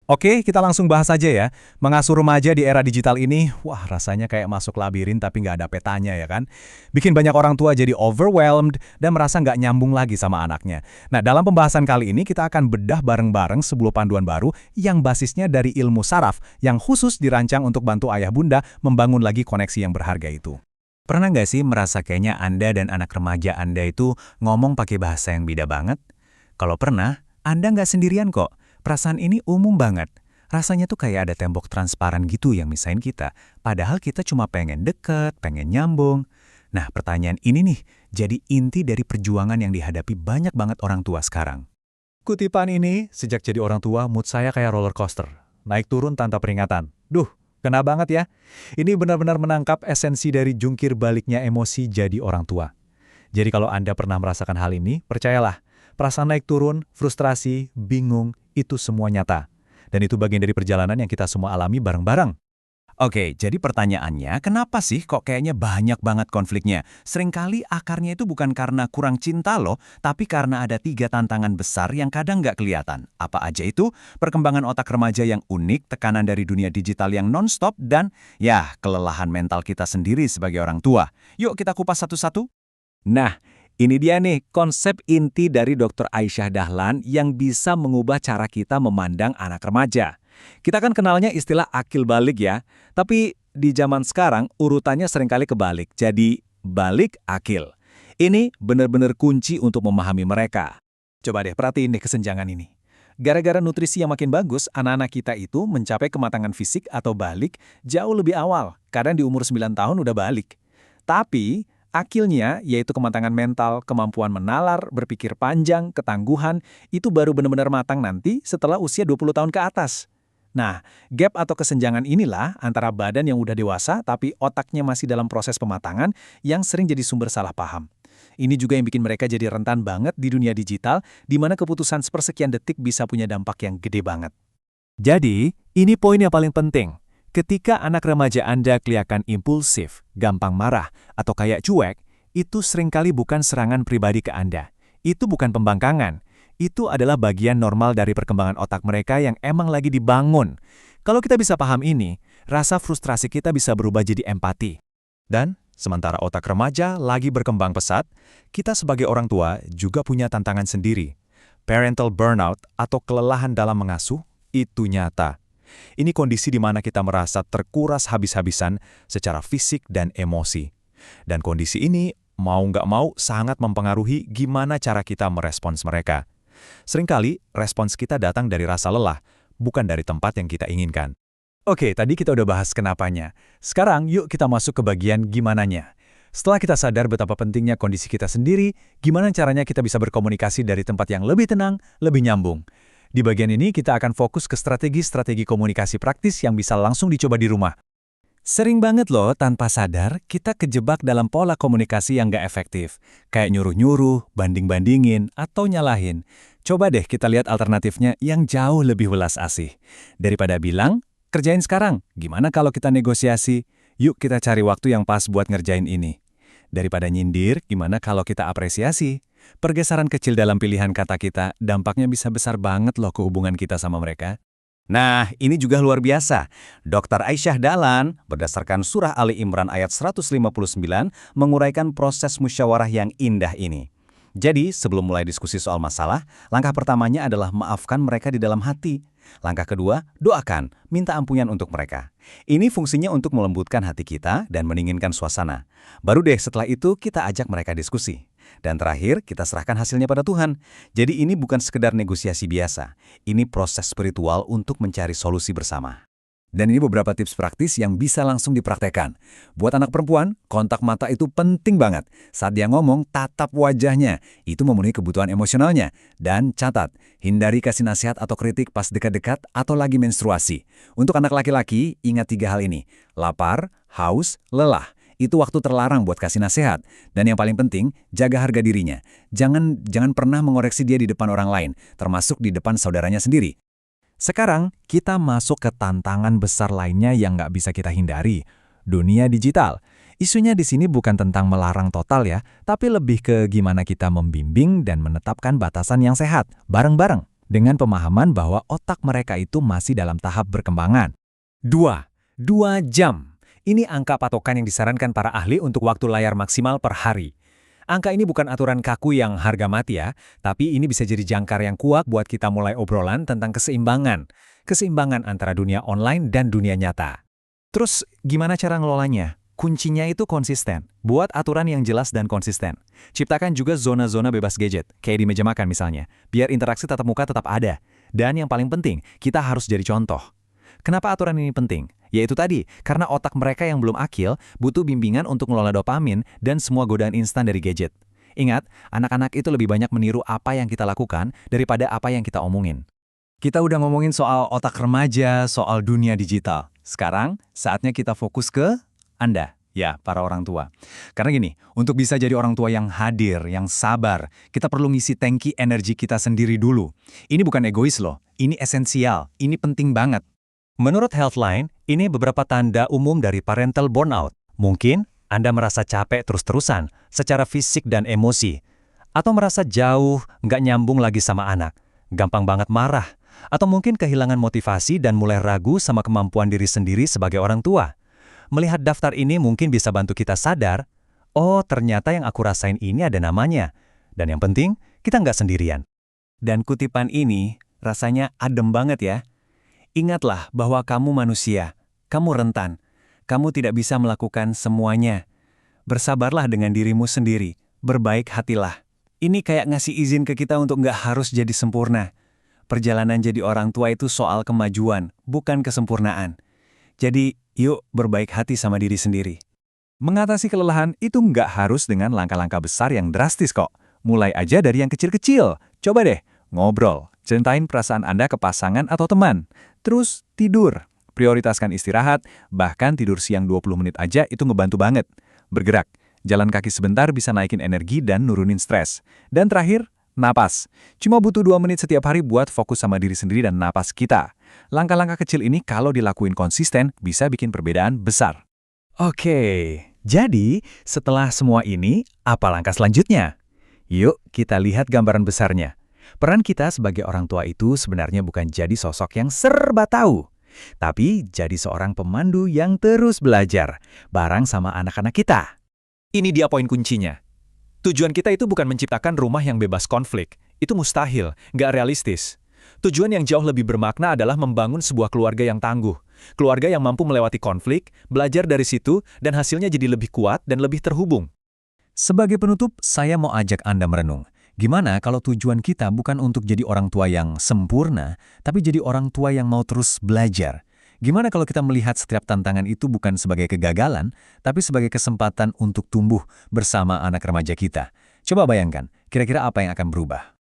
Oke, kita langsung bahas aja ya. Mengasuh remaja di era digital ini, wah rasanya kayak masuk labirin tapi nggak ada petanya ya kan? Bikin banyak orang tua jadi overwhelmed dan merasa nggak nyambung lagi sama anaknya. Nah, dalam pembahasan kali ini kita akan bedah bareng-bareng sebuah panduan baru yang basisnya dari ilmu saraf yang khusus dirancang untuk bantu ayah bunda membangun lagi koneksi yang berharga itu. Pernah nggak sih merasa kayaknya Anda dan anak remaja Anda itu ngomong pakai bahasa yang beda banget? Kalau pernah, Anda nggak sendirian kok. Perasaan ini umum banget. Rasanya tuh kayak ada tembok transparan gitu yang misahin kita. Padahal kita cuma pengen deket, pengen nyambung. Nah, pertanyaan ini nih, jadi inti dari perjuangan yang dihadapi banyak banget orang tua sekarang. Kutipan ini, sejak jadi orang tua, mood saya kayak roller coaster. Naik turun tanpa peringatan. Duh, kena banget ya. Ini benar-benar menangkap esensi dari jungkir baliknya emosi jadi orang tua. Jadi kalau Anda pernah merasakan hal ini, percayalah, perasaan naik turun, frustrasi, bingung, itu semua nyata. Dan itu bagian dari perjalanan yang kita semua alami bareng-bareng. Oke, jadi pertanyaannya, kenapa sih kok kayaknya banyak banget konfliknya? Seringkali akarnya itu bukan karena kurang cinta loh, tapi karena ada 3 tantangan besar yang kadang nggak kelihatan. Apa aja itu? Perkembangan otak remaja yang unik, tekanan dari dunia digital yang non-stop, dan ya, kelelahan mental kita sendiri sebagai orang tua. Yuk kita kupas satu-satu. Nah, ini dia nih konsep inti dari Dr. Aisyah Dahlan yang bisa mengubah cara kita memandang anak remaja. Kita kan kenalnya istilah akil balik ya, tapi di zaman sekarang urutannya seringkali kebalik, jadi balik akil. Ini benar-benar kunci untuk memahami mereka. Coba deh perhatiin deh kesenjangan ini. Gara-gara nutrisi yang makin bagus, anak-anak kita itu mencapai kematangan fisik atau balik jauh lebih awal, kadang di umur 9 tahun udah balik. Tapi akilnya, yaitu kematangan mental, kemampuan menalar, berpikir panjang, ketangguhan, itu baru benar-benar matang nanti setelah usia 20 tahun ke atas. Nah, gap atau kesenjangan inilah antara badan yang udah dewasa tapi otaknya masih dalam proses pematangan yang sering jadi sumber salah paham. Ini juga yang bikin mereka jadi rentan banget di dunia digital, di mana keputusan sepersekian detik bisa punya dampak yang gede banget. Jadi, ini poin yang paling penting. Ketika anak remaja Anda kelihatan impulsif, gampang marah, atau kayak cuek, itu seringkali bukan serangan pribadi ke Anda. Itu bukan pembangkangan. Itu adalah bagian normal dari perkembangan otak mereka yang emang lagi dibangun. Kalau kita bisa paham ini, rasa frustrasi kita bisa berubah jadi empati. Dan, sementara otak remaja lagi berkembang pesat, kita sebagai orang tua juga punya tantangan sendiri. Parental burnout atau kelelahan dalam mengasuh, itu nyata. Ini kondisi di mana kita merasa terkuras habis-habisan secara fisik dan emosi. Dan kondisi ini, mau nggak mau, sangat mempengaruhi gimana cara kita merespons mereka. Seringkali, respons kita datang dari rasa lelah, bukan dari tempat yang kita inginkan. Oke, tadi kita udah bahas kenapanya. Sekarang, yuk kita masuk ke bagian gimananya. Setelah kita sadar betapa pentingnya kondisi kita sendiri, gimana caranya kita bisa berkomunikasi dari tempat yang lebih tenang, lebih nyambung. Di bagian ini kita akan fokus ke strategi-strategi komunikasi praktis yang bisa langsung dicoba di rumah. Sering banget loh, tanpa sadar, kita kejebak dalam pola komunikasi yang nggak efektif. Kayak nyuruh-nyuruh, banding-bandingin, atau nyalahin. Coba deh kita lihat alternatifnya yang jauh lebih welas asih. Daripada bilang, kerjain sekarang, gimana kalau kita negosiasi? Yuk kita cari waktu yang pas buat ngerjain ini. Daripada nyindir, gimana kalau kita apresiasi? Pergeseran kecil dalam pilihan kata kita, dampaknya bisa besar banget loh ke hubungan kita sama mereka. Nah, ini juga luar biasa. Dr. Aisyah Dahlan, berdasarkan surah Ali Imran ayat 159, menguraikan proses musyawarah yang indah ini. Jadi, sebelum mulai diskusi soal masalah, langkah pertamanya adalah maafkan mereka di dalam hati. Langkah kedua, doakan, minta ampunan untuk mereka. Ini fungsinya untuk melembutkan hati kita dan mendinginkan suasana. Baru deh setelah itu kita ajak mereka diskusi. Dan terakhir, kita serahkan hasilnya pada Tuhan. Jadi ini bukan sekedar negosiasi biasa. Ini proses spiritual untuk mencari solusi bersama. Dan ini beberapa tips praktis yang bisa langsung dipraktekkan. Buat anak perempuan, kontak mata itu penting banget. Saat dia ngomong, tatap wajahnya. Itu memenuhi kebutuhan emosionalnya. Dan catat, hindari kasih nasihat atau kritik pas dekat-dekat atau lagi menstruasi. Untuk anak laki-laki, ingat 3 hal ini. Lapar, haus, lelah. Itu waktu terlarang buat kasih nasihat. Dan yang paling penting, jaga harga dirinya. Jangan pernah mengoreksi dia di depan orang lain, termasuk di depan saudaranya sendiri. Sekarang, kita masuk ke tantangan besar lainnya yang nggak bisa kita hindari. Dunia digital. Isunya di sini bukan tentang melarang total ya, tapi lebih ke gimana kita membimbing dan menetapkan batasan yang sehat, bareng-bareng. dengan pemahaman bahwa otak mereka itu masih dalam tahap berkembangan. 2. 2 jam. Ini angka patokan yang disarankan para ahli untuk waktu layar maksimal per hari. Angka ini bukan aturan kaku yang harga mati ya, tapi ini bisa jadi jangkar yang kuat buat kita mulai obrolan tentang keseimbangan. Keseimbangan antara dunia online dan dunia nyata. Terus gimana cara ngelolanya? Kuncinya itu konsisten. Buat aturan yang jelas dan konsisten. Ciptakan juga zona-zona bebas gadget, kayak di meja makan misalnya, biar interaksi tatap muka tetap ada. Dan yang paling penting, kita harus jadi contoh. Kenapa aturan ini penting? Yaitu tadi, karena otak mereka yang belum akil butuh bimbingan untuk ngelola dopamin dan semua godaan instan dari gadget. Ingat, anak-anak itu lebih banyak meniru apa yang kita lakukan daripada apa yang kita omongin. Kita udah ngomongin soal otak remaja, soal dunia digital. Sekarang, saatnya kita fokus ke Anda, ya, para orang tua. Karena gini, untuk bisa jadi orang tua yang hadir, yang sabar, kita perlu ngisi tangki energi kita sendiri dulu. Ini bukan egois loh, ini esensial, ini penting banget. Menurut Healthline, ini beberapa tanda umum dari parental burnout. Mungkin Anda merasa capek terus-terusan secara fisik dan emosi. Atau merasa jauh, nggak nyambung lagi sama anak. Gampang banget marah. Atau mungkin kehilangan motivasi dan mulai ragu sama kemampuan diri sendiri sebagai orang tua. Melihat daftar ini mungkin bisa bantu kita sadar, oh ternyata yang aku rasain ini ada namanya. Dan yang penting, kita nggak sendirian. Dan kutipan ini rasanya adem banget ya. Ingatlah bahwa kamu manusia, kamu rentan, kamu tidak bisa melakukan semuanya. Bersabarlah dengan dirimu sendiri, berbaik hatilah. Ini kayak ngasih izin ke kita untuk nggak harus jadi sempurna. Perjalanan jadi orang tua itu soal kemajuan, bukan kesempurnaan. Jadi, yuk berbaik hati sama diri sendiri. Mengatasi kelelahan itu nggak harus dengan langkah-langkah besar yang drastis kok. Mulai aja dari yang kecil-kecil. Coba deh, ngobrol, ceritain perasaan Anda ke pasangan atau teman. Terus tidur, prioritaskan istirahat, bahkan tidur siang 20 menit aja itu ngebantu banget. Bergerak, jalan kaki sebentar bisa naikin energi dan nurunin stres. Dan terakhir, napas. Cuma butuh 2 menit setiap hari buat fokus sama diri sendiri dan napas kita. Langkah-langkah kecil ini kalau dilakuin konsisten bisa bikin perbedaan besar. Oke, jadi setelah semua ini, apa langkah selanjutnya? Yuk kita lihat gambaran besarnya. Peran kita sebagai orang tua itu sebenarnya bukan jadi sosok yang serba tahu, tapi jadi seorang pemandu yang terus belajar, bareng sama anak-anak kita. Ini dia poin kuncinya. Tujuan kita itu bukan menciptakan rumah yang bebas konflik. Itu mustahil, nggak realistis. Tujuan yang jauh lebih bermakna adalah membangun sebuah keluarga yang tangguh. Keluarga yang mampu melewati konflik, belajar dari situ, dan hasilnya jadi lebih kuat dan lebih terhubung. Sebagai penutup, saya mau ajak Anda merenung. Gimana kalau tujuan kita bukan untuk jadi orang tua yang sempurna, tapi jadi orang tua yang mau terus belajar? Gimana kalau kita melihat setiap tantangan itu bukan sebagai kegagalan, tapi sebagai kesempatan untuk tumbuh bersama anak remaja kita? Coba bayangkan, kira-kira apa yang akan berubah?